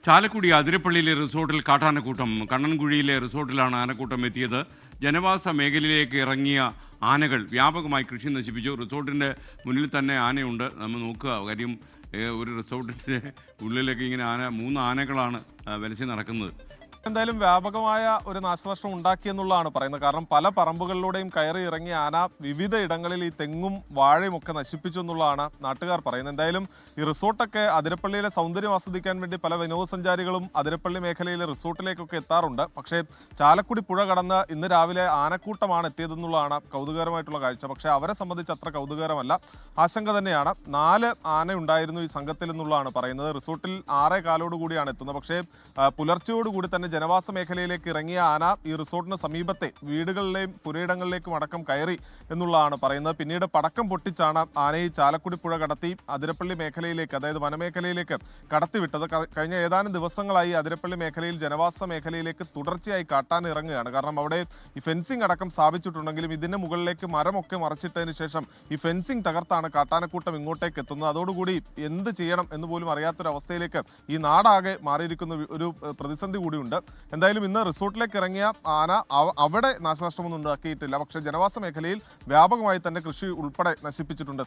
ചാലക്കുടി അതിരപ്പള്ളിയിലെ റിസോർട്ടിൽ കാട്ടാനക്കൂട്ടം. കണ്ണൻകുഴിയിലെ റിസോർട്ടിലാണ് ആനക്കൂട്ടം എത്തിയത്. ജനവാസ മേഖലയിലേക്ക് ഇറങ്ങിയ ആനകൾ വ്യാപകമായി കൃഷി നശിപ്പിച്ചു. റിസോർട്ടിൻ്റെ മുന്നിൽ തന്നെ ആനയുണ്ട്. നമ്മൾ നോക്കുക, കാര്യം ഒരു റിസോർട്ടിൻ്റെ ഉള്ളിലേക്ക് ഇങ്ങനെ മൂന്ന് ആനകളാണ് വലച്ച് നടക്കുന്നത്. എന്തായാലും വ്യാപകമായ ഒരു നാശനഷ്ടം ഉണ്ടാക്കിയെന്നുള്ളതാണ് പറയുന്നത്. കാരണം പല പറമ്പുകളിലൂടെയും കയറി ഇറങ്ങിയ ആന വിവിധ ഇടങ്ങളിൽ ഈ തെങ്ങും വാഴയും ഒക്കെ നശിപ്പിച്ചു എന്നുള്ളതാണ് നാട്ടുകാർ പറയുന്നത്. എന്തായാലും ഈ റിസോർട്ടൊക്കെ അതിരപ്പള്ളിയിലെ സൗന്ദര്യം ആസ്വദിക്കാൻ വേണ്ടി പല വിനോദസഞ്ചാരികളും അതിരപ്പള്ളി മേഖലയിലെ റിസോർട്ടിലേക്കൊക്കെ എത്താറുണ്ട്. പക്ഷേ ചാലക്കുടി പുഴ കടന്ന് ഇന്ന് രാവിലെ ആനക്കൂട്ടമാണ് എത്തിയതെന്നുള്ളതാണ് കൗതുകകരമായിട്ടുള്ള കാഴ്ച. പക്ഷേ അവരെ സംബന്ധിച്ച് അത്ര കൗതുകകരമല്ല, ആശങ്ക തന്നെയാണ്. 4 ആന ഉണ്ടായിരുന്നു ഈ സംഘത്തിൽ എന്നുള്ളതാണ് പറയുന്നത്. റിസോർട്ടിൽ 6 കൂടിയാണ് എത്തുന്നത്. പക്ഷേ പുലർച്ചയോടുകൂടി തന്നെ ജനവാസ മേഖലയിലേക്ക് ഇറങ്ങിയ ആന ഈ റിസോർട്ടിന് സമീപത്തെ വീടുകളിലെയും പുരയിടങ്ങളിലേക്കും അടക്കം കയറി എന്നുള്ളതാണ് പറയുന്നത്. പിന്നീട് പടക്കം പൊട്ടിച്ചാണ് ആനയെ ചാലക്കുടി പുഴ കടത്തി അതിരപ്പള്ളി മേഖലയിലേക്ക്, അതായത് വനമേഖലയിലേക്ക് കടത്തിവിട്ടത്. കഴിഞ്ഞ ഏതാനും ദിവസങ്ങളായി അതിരപ്പള്ളി മേഖലയിൽ ജനവാസ മേഖലയിലേക്ക് തുടർച്ചയായി കാട്ടാൻ ഇറങ്ങുകയാണ്. കാരണം അവിടെ ഈ ഫെൻസിംഗ് അടക്കം സ്ഥാപിച്ചിട്ടുണ്ടെങ്കിലും ഇതിന് മുകളിലേക്ക് മരമൊക്കെ മറച്ചിട്ടതിന് ശേഷം ഈ ഫെൻസിംഗ് തകർത്താണ് കാട്ടാനക്കൂട്ടം ഇങ്ങോട്ടേക്ക് എത്തുന്നത്. അതോടുകൂടി എന്ത് ചെയ്യണം എന്ന് പോലും അറിയാത്തൊരവസ്ഥയിലേക്ക് ഈ നാടാകെ മാറിയിരിക്കുന്ന ഒരു പ്രതിസന്ധി കൂടിയുണ്ട്. എന്തായാലും ഇന്ന് റിസോർട്ടിലേക്ക് ഇറങ്ങിയ ആന അവിടെ നാശനഷ്ടമൊന്നും ഉണ്ടാക്കിയിട്ടില്ല. പക്ഷേ ജനവാസ മേഖലയിൽ വ്യാപകമായി തന്നെ കൃഷി ഉൾപ്പെടെ നശിപ്പിച്ചിട്ടുണ്ട്.